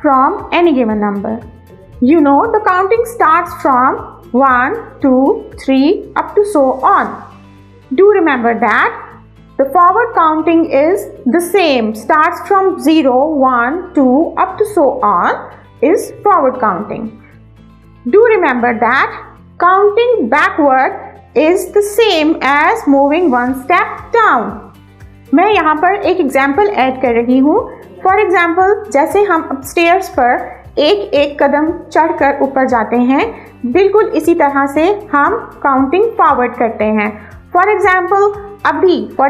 from any given number. You know the counting starts from 1, 2, 3 up to so on. Do remember that the forward counting is the same, starts from 0, 1, 2 up to so on is forward counting. Do remember that counting backward is the same as moving one step down. मैं यहाँ पर एक example add कर रही हूँ. For example जैसे हम upstairs पर एक एक कदम चढ़कर ऊपर जाते हैं, बिल्कुल इसी तरह से हम काउंटिंग फॉरवर्ड करते हैं. फॉर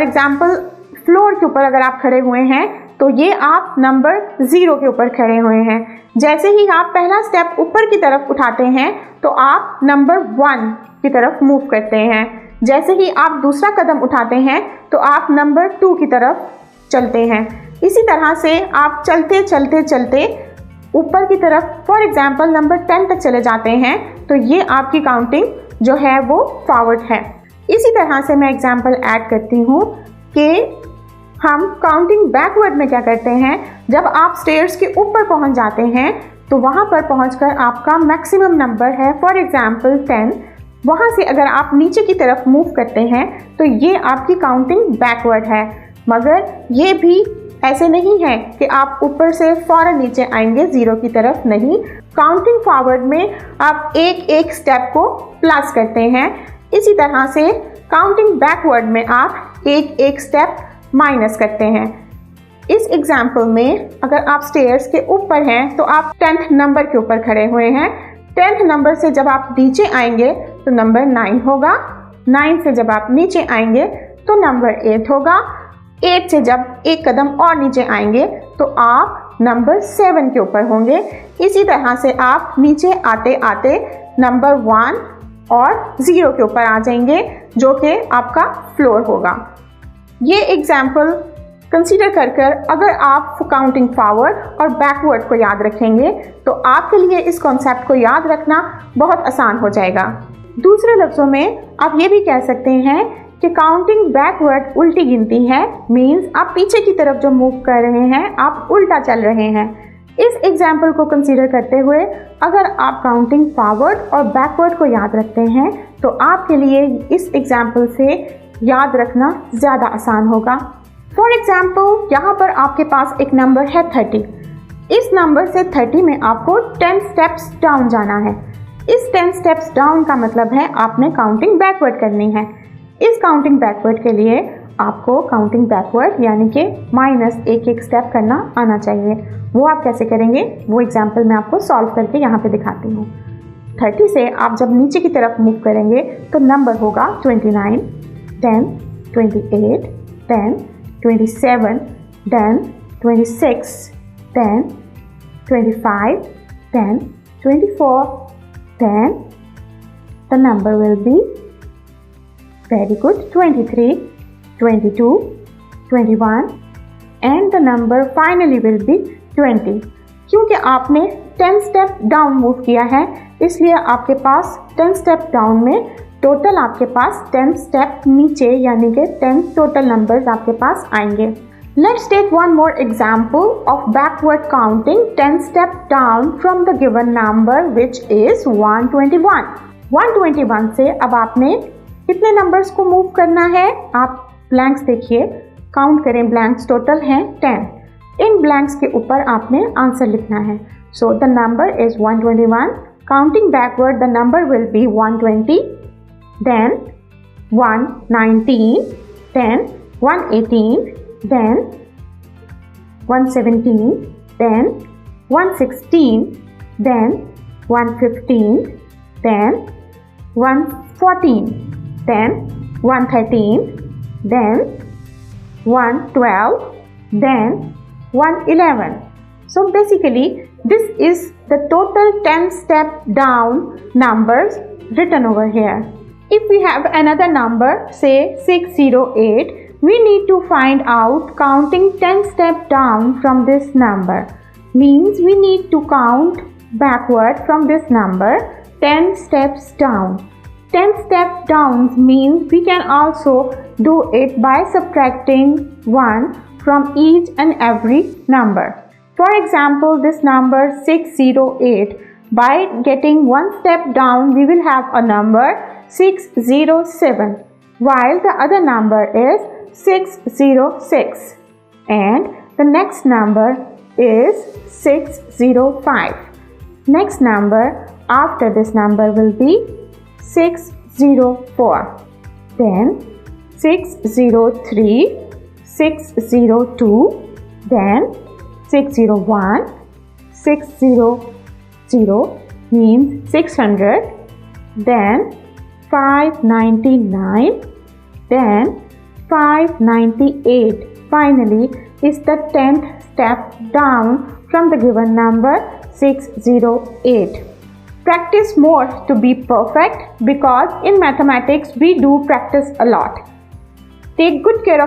एग्जाम्पल फ्लोर के ऊपर अगर आप खड़े हुए हैं तो ये आप नंबर 0 के ऊपर खड़े हुए हैं. जैसे ही आप पहला स्टेप ऊपर की तरफ उठाते हैं तो आप नंबर 1 की तरफ मूव करते हैं. जैसे ही आप दूसरा कदम उठाते हैं तो आप नंबर 2 की तरफ चलते हैं. इसी तरह से आप चलते चलते चलते ऊपर की तरफ फॉर एग्जाम्पल नंबर 10 तक चले जाते हैं तो ये आपकी काउंटिंग जो है वो फॉरवर्ड है. इसी तरह से मैं एग्जाम्पल ऐड करती हूँ कि हम काउंटिंग बैकवर्ड में क्या करते हैं. जब आप स्टेयर्स के ऊपर पहुँच जाते हैं तो वहाँ पर पहुँचकर आपका मैक्सिमम नंबर है फॉर एग्जाम्पल 10. वहाँ से अगर आप नीचे की तरफ मूव करते हैं तो ये आपकी काउंटिंग बैकवर्ड है. मगर ये भी ऐसे नहीं है कि आप ऊपर से फौरन नीचे आएंगे 0 की तरफ, नहीं. काउंटिंग फॉरवर्ड में आप एक एक स्टेप को प्लस करते हैं. इसी तरह से काउंटिंग बैकवर्ड में आप एक एक स्टेप माइनस करते हैं. इस एग्जाम्पल में अगर आप स्टेयर्स के ऊपर हैं तो आप 10th नंबर के ऊपर खड़े हुए हैं. 10th नंबर से जब आप नीचे आएंगे तो नंबर 9 होगा. 9 से जब आप नीचे आएंगे तो नंबर 8 होगा. 8 से जब एक कदम और नीचे आएंगे तो आप नंबर 7 के ऊपर होंगे. इसी तरह से आप नीचे आते आते नंबर 1 और 0 के ऊपर आ जाएंगे जो कि आपका फ्लोर होगा. ये एग्जाम्पल कंसीडर कर अगर आप काउंटिंग फॉरवर्ड और बैकवर्ड को याद रखेंगे तो आपके लिए इस कॉन्सेप्ट को याद रखना बहुत आसान हो जाएगा. दूसरे लफ्ज़ों में आप ये भी कह सकते हैं कि काउंटिंग बैकवर्ड उल्टी गिनती है. मीन्स आप पीछे की तरफ जो मूव कर रहे हैं आप उल्टा चल रहे हैं. इस एग्जाम्पल को कंसीडर करते हुए अगर आप काउंटिंग फॉरवर्ड और बैकवर्ड को याद रखते हैं तो आपके लिए इस एग्जाम्पल से याद रखना ज़्यादा आसान होगा. फॉर एग्जाम्पल यहाँ पर आपके पास एक नंबर है 30. इस नंबर से 30 में आपको 10 स्टेप्स डाउन जाना है. इस 10 स्टेप्स डाउन का मतलब है आपने काउंटिंग बैकवर्ड करनी है. इस काउंटिंग बैकवर्ड के लिए आपको काउंटिंग बैकवर्ड यानी कि माइनस एक एक स्टेप करना आना चाहिए. वो आप कैसे करेंगे वो एग्जाम्पल मैं आपको सॉल्व करके यहाँ पे दिखाती हूँ. 30 से आप जब नीचे की तरफ मूव करेंगे तो नंबर होगा 29, 10, 28, 10, 27, then 26, 10, 25, 10, 24, then the number will be very good 23, 22, 21 and the number finally will be 20. क्योंकि आपने 10 स्टेप डाउन मूव किया है इसलिए आपके पास 10 स्टेप डाउन में टोटल आपके पास 10 स्टेप नीचे यानी कि 10 टोटल नंबर्स आपके पास आएंगे. Let's take one more example of backward counting 10 step down from the given number which is 121. 121 से अब आपने कितने नंबर्स को मूव करना है. आप ब्लैंक्स देखिए, काउंट करें. ब्लैंक्स टोटल हैं 10. इन ब्लैंक्स के ऊपर आपने आंसर लिखना है. So the number is 121. Counting backward the number will be 120, then 119, then 118, then 117, then 116, then 115, then 114, then 113, then 112, then 111. So basically this is the total 10 step down numbers written over here. If we have another number, say 608, we need to find out counting 10 step down from this number. Means we need to count backward from this number 10 steps down. 10 step downs means we can also do it by subtracting 1 from each and every number. For example, this number 608. By getting one step down, we will have a number 607, while the other number is 606, and the next number is 605. Next number after this number will be 604, then 603, 602, then 601, 600 means 600, then 599, then 598. Finally is the 10th step down from the given number 608. Practice more to be perfect, because in mathematics we do practice a lot. Take good care of